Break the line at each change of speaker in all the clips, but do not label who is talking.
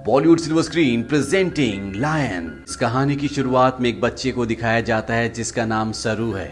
Bollywood silver screen presenting Lion. इस कहानी की शुरुआत में एक बच्चे को दिखाया जाता है जिसका नाम सरू है।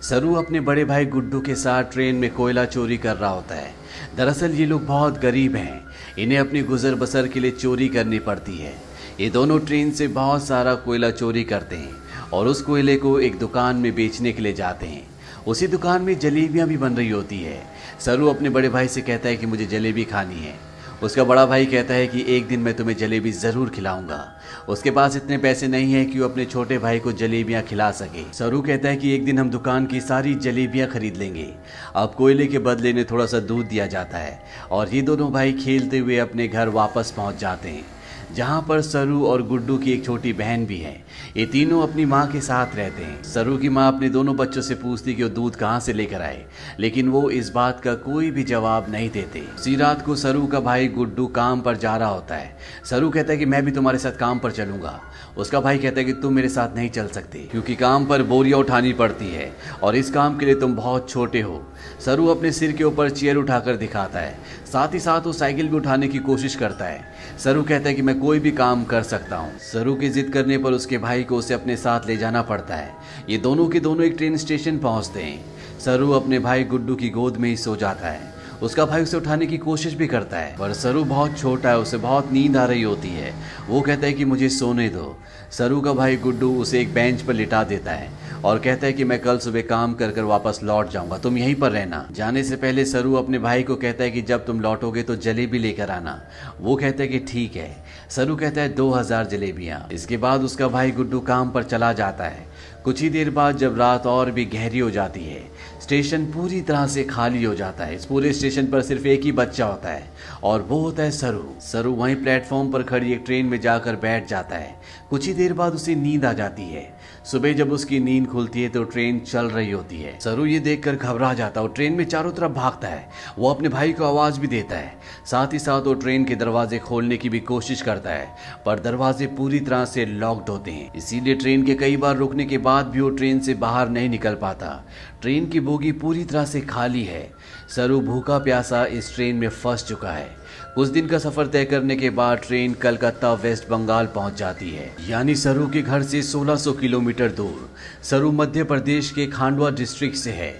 सरू अपने बड़े भाई गुड्डू के साथ ट्रेन में कोयला चोरी कर रहा होता है। दरअसल ये लोग बहुत गरीब हैं, इन्हें अपनी गुजर बसर के लिए चोरी करनी पड़ती है। ये दोनों ट्रेन से बहुत सारा कोयला चोरी करते हैं और उस कोयले को एक दुकान में बेचने के लिए जाते हैं। उसी दुकान में जलेबियां भी बन रही होती है। सरू अपने बड़े भाई से कहता है कि मुझे जलेबी खानी है। उसका बड़ा भाई कहता है कि एक दिन मैं तुम्हें जलेबी ज़रूर खिलाऊंगा। उसके पास इतने पैसे नहीं है कि वो अपने छोटे भाई को जलेबियां खिला सके। सरू कहता है कि एक दिन हम दुकान की सारी जलेबियां खरीद लेंगे। अब कोयले के बदले में थोड़ा सा दूध दिया जाता है और ये दोनों भाई खेलते हुए अपने घर वापस पहुंच जाते हैं, जहां पर सरू और गुड्डू की एक छोटी बहन भी है। ये तीनों अपनी माँ के साथ रहते हैं। सरू की माँ अपने दोनों बच्चों से पूछती कि वो दूध कहाँ से लेकर आए, लेकिन वो इस बात का कोई भी जवाब नहीं देते। उसी रात को सरू का भाई गुड्डू काम पर जा रहा होता है। सरू कहता है कि मैं भी तुम्हारे साथ काम पर चलूंगा। उसका भाई कहता है कि तुम मेरे साथ नहीं चल सकते क्योंकि काम पर बोरियां उठानी पड़ती है और इस काम के लिए तुम बहुत छोटे हो। सरू अपने सिर के ऊपर चेयर उठाकर दिखाता है, साथ ही साथ वो साइकिल भी उठाने की कोशिश करता है। सरू कहता है कि मैं कोई भी काम कर सकता हूँ। सरू की जिद करने पर उसके भाई को उसे अपने साथ ले जाना पड़ता है। ये दोनों के दोनों एक ट्रेन स्टेशन पहुँचते हैं। सरू अपने भाई गुड्डू की गोद में ही सो जाता है। उसका भाई उसे उठाने की कोशिश भी करता है पर सरू बहुत छोटा है, उसे बहुत नींद आ रही होती है। वो कहता है कि मुझे सोने दो। सरू का भाई गुड्डू उसे एक बेंच पर लिटा देता है और कहता है कि मैं कल सुबह काम कर कर वापस लौट जाऊंगा, तुम यहीं पर रहना। जाने से पहले सरू अपने भाई को कहता है कि जब तुम लौटोगे तो जलेबी लेकर आना। वो कहता है कि ठीक है। सरू कहता है 2000 जलेबियां। इसके बाद उसका भाई गुड्डू काम पर चला जाता है। कुछ ही देर बाद जब रात और भी गहरी हो जाती है, स्टेशन पूरी तरह से खाली हो जाता है। इस पूरे स्टेशन पर सिर्फ एक ही बच्चा होता है और वो होता है सरू। सरू वहीं प्लेटफॉर्म पर खड़ी एक ट्रेन में जाकर बैठ जाता है। कुछ ही देर बाद उसे नींद आ जाती है। सुबह जब उसकी नींद खुलती है तो ट्रेन चल रही होती है। सरू ये देखकर घबरा जाता है और ट्रेन में चारों तरफ भागता है। वो अपने भाई को आवाज भी देता है, साथ ही साथ वो ट्रेन के दरवाजे खोलने की भी कोशिश करता है पर दरवाजे पूरी तरह से लॉक्ड होते हैं। इसीलिए ट्रेन के कई बार रुकने के बाद भी वो ट्रेन से बाहर नहीं निकल पाता। ट्रेन की बोगी पूरी तरह से खाली है। सरू भूखा प्यासा इस ट्रेन में फंस चुका है। कुछ दिन का सफर तय करने के बाद ट्रेन कलकत्ता वेस्ट बंगाल पहुंच जाती है, यानी सरू के घर से 1600 किलोमीटर दूर। सरू मध्य प्रदेश के खांडवा डिस्ट्रिक्ट से है।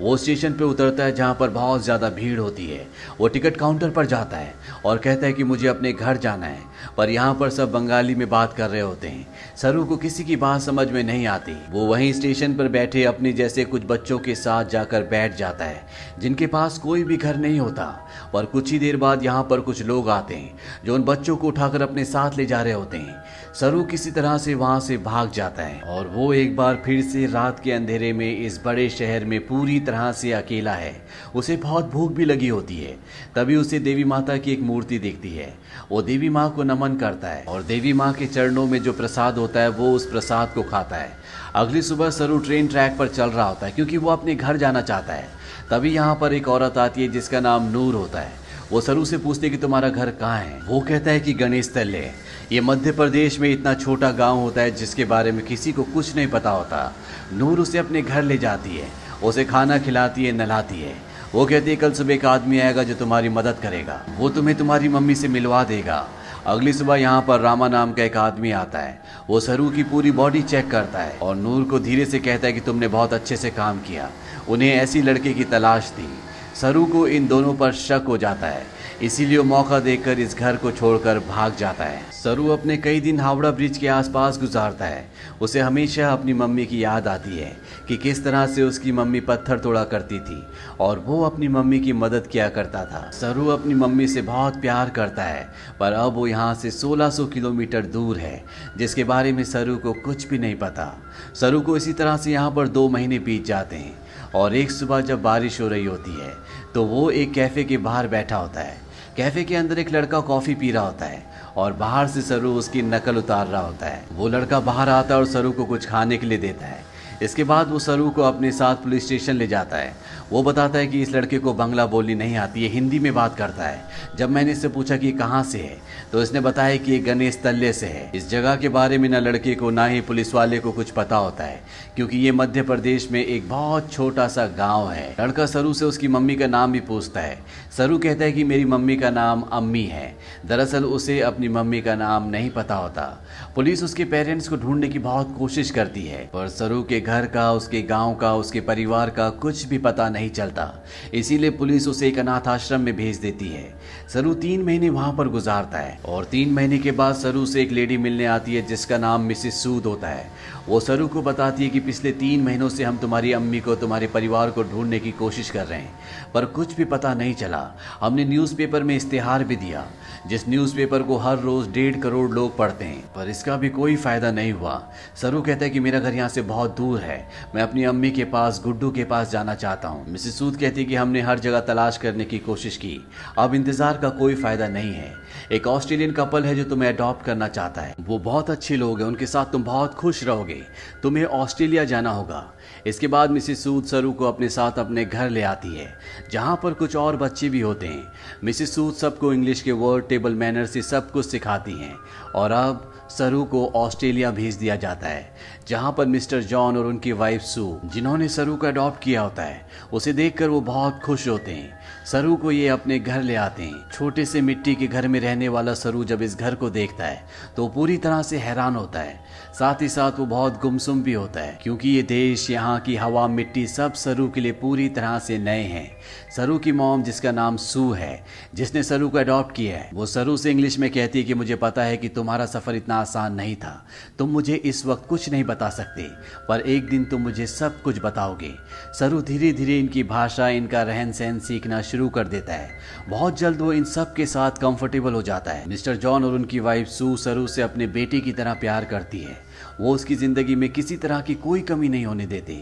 वो स्टेशन पे उतरता है जहाँ पर बहुत ज़्यादा भीड़ होती है। वो टिकट काउंटर पर जाता है और कहता है कि मुझे अपने घर जाना है, पर यहाँ पर सब बंगाली में बात कर रहे होते हैं। सरू को किसी की बात समझ में नहीं आती। वो वहीं स्टेशन पर बैठे अपने जैसे कुछ बच्चों के साथ जाकर बैठ जाता है जिनके पास कोई भी घर नहीं होता। पर कुछ ही देर बाद यहाँ पर कुछ लोग आते हैं जो उन बच्चों को उठाकर अपने साथ ले जा रहे होते हैं। सरू किसी तरह से वहाँ से भाग जाता है और वो एक बार फिर से रात के अंधेरे में इस बड़े शहर में पूरी तरह से अकेला है। उसे बहुत भूख भी लगी होती है। तभी उसे देवी माता की एक मूर्ति दिखती है। वो देवी माँ को नमन करता है और देवी माँ के चरणों में जो प्रसाद होता है वो उस प्रसाद को खाता है। अगली सुबह सरू ट्रेन ट्रैक पर चल रहा होता है क्योंकि वो अपने घर जाना चाहता है। तभी यहाँ पर एक औरत आती है जिसका नाम नूर होता है। वो सरू से पूछते कि तुम्हारा घर कहाँ है। वो कहता है कि गणेश तल्ले। ये मध्य प्रदेश में इतना छोटा गांव होता है जिसके बारे में किसी को कुछ नहीं पता होता। नूर उसे अपने घर ले जाती है, उसे खाना खिलाती है, नहलाती है। वो कहती है कल सुबह एक आदमी आएगा जो तुम्हारी मदद करेगा, वो तुम्हें तुम्हारी मम्मी से मिलवा देगा। अगली सुबह यहाँ पर रामा नाम का एक आदमी आता है। वो सरू की पूरी बॉडी चेक करता है और नूर को धीरे से कहता है कि तुमने बहुत अच्छे से काम किया, उन्हें ऐसी लड़के की तलाश थी। सरू को इन दोनों पर शक हो जाता है, इसीलिए वो मौका देखकर इस घर को छोड़कर भाग जाता है। सरू अपने कई दिन हावड़ा ब्रिज के आसपास गुजारता है। उसे हमेशा अपनी मम्मी की याद आती है कि किस तरह से उसकी मम्मी पत्थर तोड़ा करती थी और वो अपनी मम्मी की मदद किया करता था। सरू अपनी मम्मी से बहुत प्यार करता है पर अब वो यहाँ से 1600 किलोमीटर दूर है जिसके बारे में सरू को कुछ भी नहीं पता। सरू को इसी तरह से यहाँ पर 2 महीने बीत जाते हैं और एक सुबह जब बारिश हो रही होती है तो वो एक कैफ़े के बाहर बैठा होता है। कैफे के अंदर एक लड़का कॉफी पी रहा होता है और बाहर से सरू उसकी नकल उतार रहा होता है। वो लड़का बाहर आता है और सरू को कुछ खाने के लिए देता है। इसके बाद वो सरू को अपने साथ पुलिस स्टेशन ले जाता है। वो बताता है कि इस लड़के को बांग्ला बोलनी नहीं आती है, हिंदी में बात करता है। जब मैंने इससे पूछा कि कहाँ से है तो इसने बताया कि ये गणेश तल्ले से है। इस जगह के बारे में ना लड़के को ना ही पुलिस वाले को कुछ पता होता है, क्योंकि ये मध्य प्रदेश में एक बहुत छोटा सा गाँव है। लड़का सरू से उसकी मम्मी का नाम भी पूछता है। सरू कहता है कि मेरी मम्मी का नाम अम्मी है। दरअसल उसे अपनी मम्मी का नाम नहीं पता होता। पुलिस उसके पेरेंट्स को ढूंढने की बहुत कोशिश करती है, पर सरू के घर का, उसके गांव का, उसके परिवार का कुछ भी पता नहीं चलता। इसीलिए पुलिस उसे एक अनाथ आश्रम में भेज देती है। सरू 3 महीने वहां पर गुजारता है और 3 महीने के बाद सरू से एक लेडी मिलने आती है जिसका नाम मिसेस सूद होता है। वो सरू को बताती है कि पिछले 3 महीनों से हम तुम्हारी अम्मी को, तुम्हारे परिवार को ढूंढने की कोशिश कर रहे हैं, पर कुछ भी पता नहीं चला। हमने न्यूज़पेपर में इश्तिहार भी दिया, जिस न्यूज़पेपर को हर रोज 1.5 करोड़ लोग पढ़ते हैं, पर इसका भी कोई फायदा नहीं हुआ। सरू कहता है कि मेरा घर यहाँ से बहुत दूर है, मैं अपनी अम्मी के पास, गुड्डू के पास जाना चाहता हूँ। मिसेस सूद कहती है कि हमने हर जगह तलाश करने की कोशिश की, अब इंतजार का कोई फायदा नहीं है। एक ऑस्ट्रेलियन कपल है जो तुम्हें अडॉप्ट करना चाहता है, वो बहुत अच्छे लोग हैं, उनके साथ तुम बहुत खुश रहोगे, तुम्हें ऑस्ट्रेलिया जाना होगा। इसके बाद मिसेस सूद सरू को अपने साथ अपने घर ले आती है, जहाँ पर कुछ और बच्चे भी होते हैं। मिसेस सूद सबको इंग्लिश के वर्ड, टेबल मैनर से सब कुछ सिखाती हैं और अब सरू को ऑस्ट्रेलिया भेज दिया जाता है, जहां पर मिस्टर जॉन और उनकी वाइफ सू, जिन्होंने सरू को अडॉप्ट किया होता है, उसे देखकर वो बहुत खुश होते हैं। सरू को ये अपने घर ले आते हैं। छोटे से मिट्टी के घर में रहने वाला सरू जब इस घर को देखता है तो पूरी तरह से हैरान होता है। साथ ही साथ वो बहुत गुमसुम भी होता है, क्योंकि ये देश, यहाँ की हवा, मिट्टी सब सरू के लिए पूरी तरह से नए हैं। सरू की मॉम, जिसका नाम सू है, जिसने सरू को अडॉप्ट किया है, वो सरू से इंग्लिश में कहती है कि मुझे पता है कि तुम्हारा सफ़र इतना आसान नहीं था, तुम मुझे इस वक्त कुछ नहीं बता सकते, पर एक दिन तुम मुझे सब कुछ बताओगे। सरू धीरे धीरे इनकी भाषा, इनका रहन सहन सीखना शुरू कर देता है। बहुत जल्द वो इन सब के साथ कंफर्टेबल हो जाता है। मिस्टर जॉन और उनकी वाइफ सू सरू से अपने बेटे की तरह प्यार करती है। वो उसकी ज़िंदगी में किसी तरह की कोई कमी नहीं होने देते।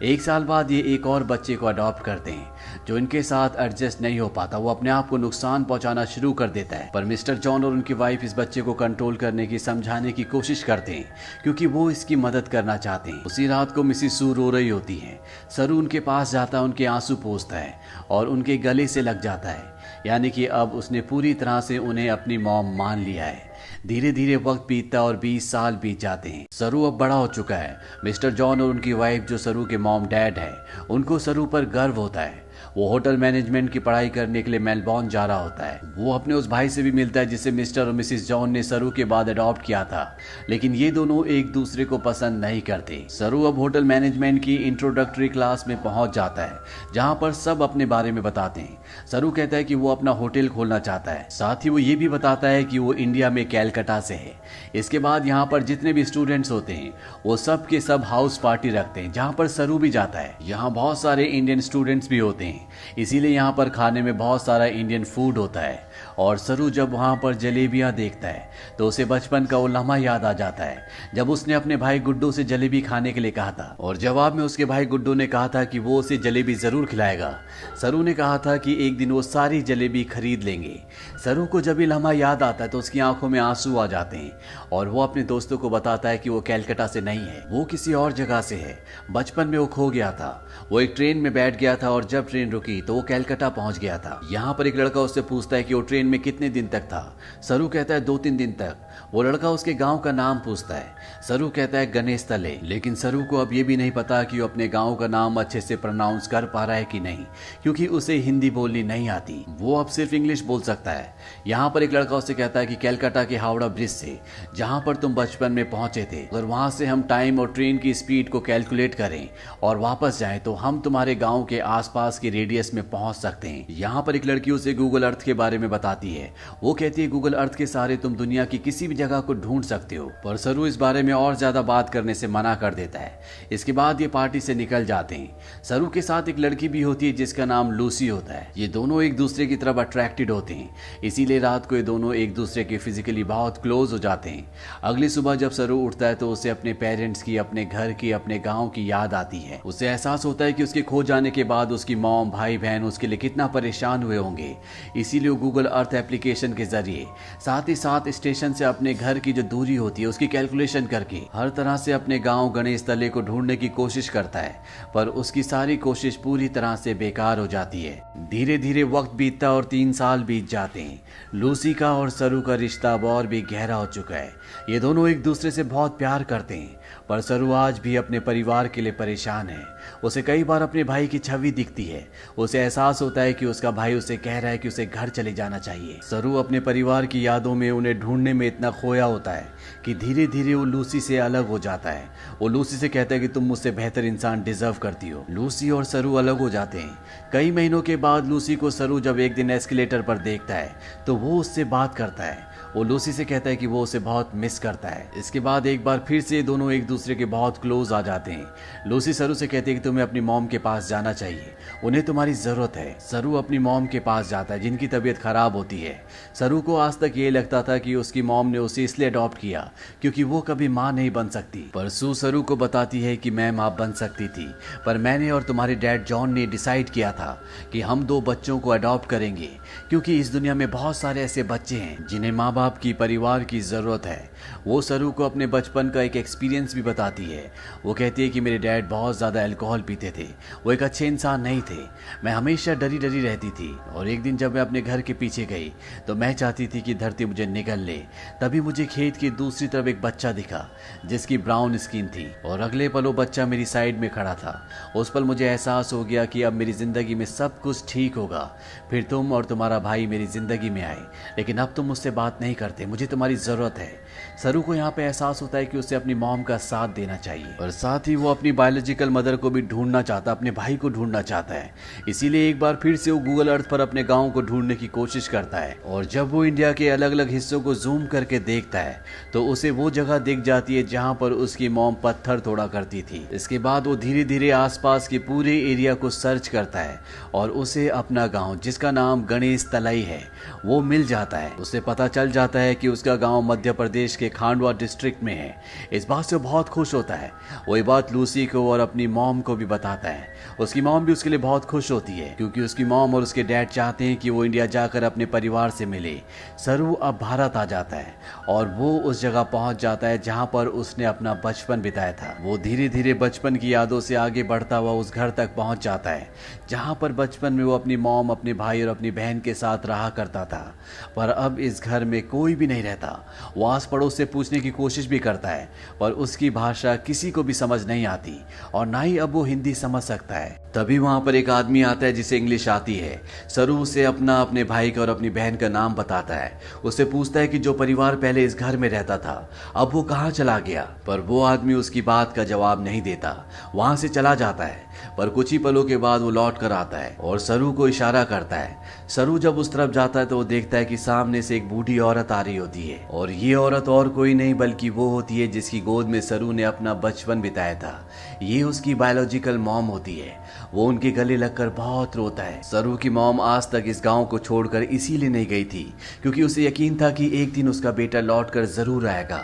1 साल बाद ये एक और बच्चे को अडॉप्ट करते हैं, जो इनके साथ एडजस्ट नहीं हो पाता। वो अपने आप को नुकसान पहुंचाना शुरू कर देता है, पर मिस्टर जॉन और उनकी वाइफ इस बच्चे को कंट्रोल करने की, समझाने की कोशिश करते हैं, क्योंकि वो इसकी मदद करना चाहते हैं। उसी रात को मिसेस सू रो रही होती है। सरू उनके पास जाता है, उनके आंसू पोंछता है और उनके गले से लग जाता है, यानी कि अब उसने पूरी तरह से उन्हें अपनी मॉम मान लिया है। धीरे धीरे वक्त बीतता और 20 साल बीत जाते हैं। सरू अब बड़ा हो चुका है। मिस्टर जॉन और उनकी वाइफ, जो सरू के मॉम डैड है, उनको सरू पर गर्व होता है। वो होटल मैनेजमेंट की पढ़ाई करने के लिए मेलबॉर्न जा रहा होता है। वो अपने उस भाई से भी मिलता है जिसे मिस्टर और मिसेस जॉन ने सरू के बाद अडॉप्ट किया था, लेकिन ये दोनों एक दूसरे को पसंद नहीं करते। सरू अब होटल मैनेजमेंट की इंट्रोडक्टरी क्लास में पहुंच जाता है, जहां पर सब अपने बारे में बताते हैं। सरू कहता है कि वो अपना होटल खोलना चाहता है, साथ ही वो ये भी बताता है कि वो इंडिया में कैलकाटा से है। इसके बाद यहाँ पर जितने भी स्टूडेंट्स होते हैं वो सब के सब हाउस पार्टी रखते हैं, जहाँ पर सरू भी जाता है। यहाँ बहुत सारे इंडियन स्टूडेंट्स भी होते हैं, इसीलिए यहाँ पर खाने में बहुत सारा इंडियन फूड होता है। और सरू जब वहाँ पर जलेबियाँ देखता है तो उसे बचपन का वो लम्हा याद आ जाता है, जब उसने अपने भाई गुड्डू से जलेबी खाने के लिए कहा था और जवाब में उसके भाई गुड्डू ने कहा था कि वो उसे जलेबी जरूर खिलाएगा। सरू ने कहा था कि एक दिन वो सारी जलेबी खरीद लेंगे। सरू को जब ये लम्हा याद आता है तो उसकी आंखों में आंसू आ जाते हैं और वो अपने दोस्तों को बताता है कि वो कैलकाटा से नहीं है, वो किसी और जगह से है। बचपन में वो खो गया था, वो एक ट्रेन में बैठ गया था और जब ट्रेन रुकी तो वो कैलकाटा पहुंच गया था। यहाँ पर एक लड़का उससे पूछता है कि वो ट्रेन में कितने दिन तक था। सरू कहता है 2-3 दिन तक। वो लड़का उसके गांव का नाम पूछता है। सरू कहता है गणेश तले, लेकिन सरू को अब ये भी नहीं पता कि वो अपने गांव का नाम अच्छे से प्रोनाउंस कर पा रहा है कि नहीं, क्योंकि उसे हिंदी बोलनी नहीं आती, वो अब सिर्फ इंग्लिश बोल सकता है। यहाँ पर एक लड़का उससे कहता है कि कैलकाटा के हावड़ा ब्रिज से, जहाँ पर तुम बचपन में पहुंचे थे, अगर वहां से हम टाइम और ट्रेन की स्पीड को कैलकुलेट करें और वापस जाएं तो हम तुम्हारे गांव के आसपास के रेडियस में पहुंच सकते हैं। यहाँ पर एक लड़की उसे गूगल अर्थ के बारे में बताती है। वो कहती है गूगल अर्थ के सहारे तुम दुनिया की किसी भी जगह को ढूंढ सकते हो, पर सरू इस बारे में और ज्यादा बात करने से मना कर देता है। इसके बाद ये पार्टी से निकल जाते हैं। सरू के साथ एक लड़की भी होती है जिसका नाम लूसी होता है। ये दोनों एक दूसरे की तरफ अट्रैक्टेड होते हैं, इसीलिए रात को ये दोनों एक दूसरे के फिजिकली बहुत क्लोज हो जाते हैं। अगली सुबह जब सरू उठता है तो उसे अपने पेरेंट्स की, अपने घर की, अपने गाँव की याद आती है। उसे एहसास होता है कि उसके खो जाने के बाद उसकी मॉम, भाई बहन उसके लिए कितना परेशान हुए होंगे, इसीलिए वो गूगल अर्थ एप्लीकेशन के जरिए, साथ ही साथ स्टेशन से अपने घर की जो दूरी होती है उसकी कैलकुलेशन करके हर तरह से अपने गांव गणेश तले को ढूंढने की कोशिश करता है, पर उसकी सारी कोशिश पूरी तरह से बेकार हो जाती है। धीरे धीरे वक्त बीतता और 3 साल बीत जाते हैं। लूसी का और सरू का रिश्ता अब और भी गहरा हो चुका है। ये दोनों एक दूसरे से बहुत प्यार करते हैं, पर सरू आज भी अपने परिवार के लिए परेशान है। उसे कई बार अपने भाई की छवि दिखती है। उसे एहसास होता है कि उसका भाई उसे कह रहा है कि उसे घर चले जाना चाहिए। सरू अपने परिवार की यादों में उन्हें ढूंढने में इतना खोया होता है कि धीरे धीरे वो लूसी से अलग हो जाता है। वो लूसी से कहता है कि तुम मुझसे बेहतर इंसान डिजर्व करती हो। लूसी और सरू अलग हो जाते हैं। कई महीनों के बाद लूसी को सरू जब एक दिन एस्केलेटर पर देखता है तो वो उससे बात करता है। वो लूसी से कहता है कि वो उसे बहुत मिस करता है। इसके बाद एक बार फिर से दोनों एक दूसरे के बहुत क्लोज आ जाते हैं। लूसी सरू से कहती है कि तुम्हें अपनी मॉम के पास जाना चाहिए, उन्हें तुम्हारी जरूरत है। सरू अपनी मॉम के पास जाता है जिनकी तबीयत खराब होती है। सरू को आज तक ये लगता था कि उसकी मॉम ने उसे इसलिए अडॉप्ट किया क्योंकि वो कभी माँ नहीं बन सकती, पर सू सरू को बताती है कि मैं माँ बन सकती थी, पर मैंने और तुम्हारे डैड जॉन ने डिसाइड किया था कि हम 2 बच्चों को अडॉप्ट करेंगे, क्योंकि इस दुनिया में बहुत सारे ऐसे बच्चे हैं जिन्हें माँ बाप की, परिवार की जरूरत है। वो सरू को अपने बचपन का एक एक्सपीरियंस भी बताती है। वो कहती है कि मेरे डैड बहुत ज्यादा अल्कोहल पीते थे, वो एक अच्छे इंसान नहीं थे। मैं हमेशा डरी डरी रहती थी, और एक दिन जब मैं अपने घर के पीछे गई तो मैं चाहती थी कि धरती मुझे निगल ले। तभी मुझे खेत की दूसरी तरफ एक बच्चा दिखा जिसकी ब्राउन स्किन थी, और अगले पल वो बच्चा मेरी साइड में खड़ा था। उस पल मुझे एहसास हो गया कि अब मेरी जिंदगी में सब कुछ ठीक होगा। फिर तुम और तुम्हारा भाई मेरी जिंदगी में आए, लेकिन अब तुम मुझसे बात नहीं करते, मुझे तुम्हारी जरूरत है। सरू को यहाँ पे एहसास होता है कि उसे अपनी मॉम का साथ देना चाहिए, और साथ ही वो अपनी बायोलॉजिकल मदर को भी ढूंढना चाहता, अपने भाई को ढूंढना चाहता है। इसीलिए एक बार फिर से वो गूगल अर्थ पर अपने गांव को ढूंढने की कोशिश करता है, और जब वो इंडिया के अलग अलग हिस्सों को जूम करके देखता है तो उसे वो जगह दिख जाती है जहाँ पर उसकी मॉम पत्थर तोड़ा करती थी। इसके बाद वो धीरे धीरे आसपास के पूरे एरिया को सर्च करता है और उसे अपना गाँव, जिसका नाम गणेश तलाई है, वो मिल जाता है। उसे पता चल जाता है कि उसका गांव मध्य प्रदेश के खांडवा डिस्ट्रिक्ट में है। इस बात से बहुत खुश होता है। वही बात लूसी को और अपनी मॉम को भी बताता है। उसकी मॉम भी उसके लिए बहुत खुश होती है, क्योंकि उसकी मॉम और उसके डैड चाहते हैं कि वो इंडिया जाकर अपने परिवार से मिले। सरू अब भारत आ जाता है और वो उस जगह पहुंच जाता है जहां पर उसने अपना बचपन बिताया था। वो धीरे धीरे बचपन की यादों से आगे बढ़ता हुआ उस घर तक पहुंच जाता है जहां पर बचपन में वो अपनी मॉम, अपने भाई और अपनी बहन के साथ रहा करता था। पर अब इस घर में कोई भी नहीं रहता। वो आस पड़ोस से पूछने की कोशिश भी करता है, पर उसकी भाषा किसी को भी समझ नहीं आती, और ना ही अब वो हिंदी समझ सकता है। तभी वहां पर एक आदमी आता है जिसे इंग्लिश आती है। सरू उसे अपने भाई का और अपनी बहन का नाम बताता है। उससे पूछता है कि जो परिवार पहले इस घर में रहता था अब वो कहाँ चला गया, पर वो आदमी उसकी बात का जवाब नहीं देता, वहां से चला जाता है। पर कुछ ही पलों के बाद वो लौट कर आता है और सरू को इशारा करता है। सरू जब उस तरफ जाता है तो वो देखता है कि सामने से एक बूढ़ी औरत आ रही होती है, और ये औरत और कोई नहीं बल्कि वो होती है जिसकी गोद में सरू ने अपना बचपन बिताया था। ये उसकी बायोलॉजिकल मॉम होती है। वो उनके गले लगकर बहुत रोता है। सरू की मॉम आज तक इस गांव को छोड़कर इसीलिए नहीं गई थी क्योंकि उसे यकीन था कि एक दिन उसका बेटा लौटकर जरूर आएगा।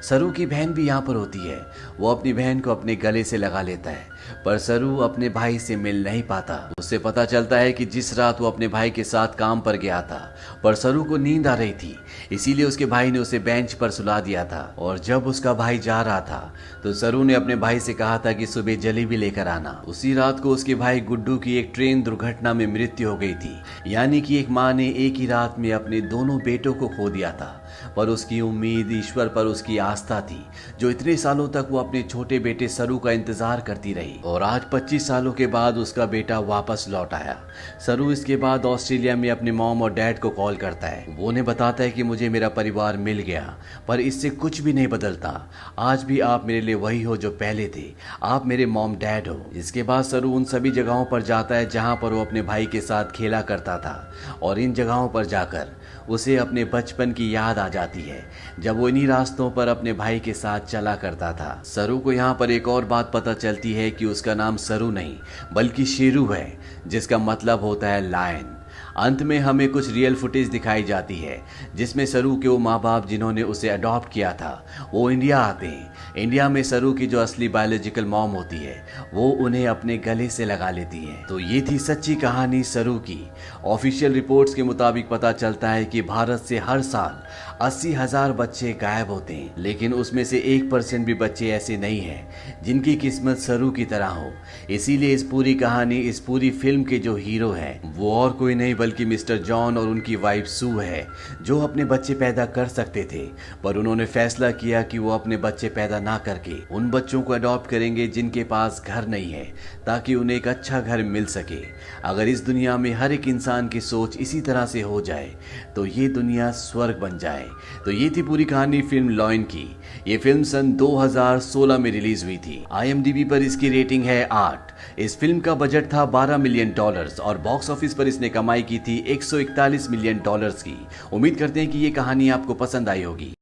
सरू की बहन भी यहाँ पर होती है। वो अपनी बहन को अपने गले से लगा लेता है, पर सरू अपने भाई से मिल नहीं पाता। उससे पता चलता है कि जिस रात वो अपने भाई के साथ काम पर गया था, पर सरू को नींद आ रही थी, इसीलिए उसके भाई ने उसे बेंच पर सुला दिया था। और जब उसका भाई जा रहा था तो सरू ने अपने भाई से कहा था कि सुबह जलेबी लेकर आना। उसी रात को उसके भाई गुड्डू की एक ट्रेन दुर्घटना में मृत्यु हो गई थी। यानी कि एक माँ ने एक ही रात में अपने दोनों बेटों को खो दिया था, पर उसकी उम्मीद, ईश्वर पर उसकी आस्था थी, जो इतने सालों तक वो अपने छोटे बेटे सरू का इंतजार करती रही। और आज 25 सालों के बाद उसका बेटा वापस लौट आया। सरू इसके बाद ऑस्ट्रेलिया में अपने मॉम और डैड को कॉल करता है। वो उन्हें बताता है कि मुझे मेरा परिवार मिल गया, पर इससे कुछ भी नहीं बदलता। आज भी आप मेरे लिए वही हो जो पहले थे, आप मेरे मॉम डैड हो। इसके बाद सरू उन सभी जगहों पर जाता है जहां पर वो अपने भाई के साथ खेला करता था, और इन जगहों पर जाकर उसे अपने बचपन की याद आ जाती है जब वो इन्हीं रास्तों पर अपने भाई के साथ चला करता था। सरू को यहाँ पर एक और बात पता चलती है कि उसका नाम सरू नहीं बल्कि शेरू है, जिसका मतलब होता है लायन। अंत में हमें कुछ रियल फुटेज दिखाई जाती है जिसमें सरू के वो माँ बाप जिन्होंने उसे अडॉप्ट किया था वो इंडिया आते हैं। इंडिया में सरू की जो असली बायोलॉजिकल मॉम होती है वो उन्हें अपने गले से लगा लेती है। तो ये थी सच्ची कहानी सरू की। ऑफिशियल रिपोर्ट्स के मुताबिक पता चलता है कि भारत से हर साल 80,000 बच्चे गायब होते हैं, लेकिन उसमें से 1% भी बच्चे ऐसे नहीं हैं जिनकी किस्मत सरू की तरह हो। इसीलिए इस पूरी कहानी, इस पूरी फिल्म के जो हीरो हैं वो और कोई नहीं बल्कि मिस्टर जॉन और उनकी वाइफ सू है, जो अपने बच्चे पैदा कर सकते थे पर उन्होंने फैसला किया कि वो अपने बच्चे पैदा ना करके उन बच्चों को अडॉप्ट करेंगे जिनके पास घर नहीं है, ताकि उन्हें एक अच्छा घर मिल सके। अगर इस दुनिया में हर एक इंसान की सोच इसी तरह से हो जाए तो ये दुनिया स्वर्ग बन जाए। तो ये थी पूरी कहानी फिल्म लॉयन की। ये फिल्म सन 2016 में रिलीज हुई थी। IMDb पर इसकी रेटिंग है 8। इस फिल्म का बजट था $12 मिलियन और बॉक्स ऑफिस पर इसने कमाई की थी $141 मिलियन की। उम्मीद करते हैं कि ये कहानी आपको पसंद आई होगी।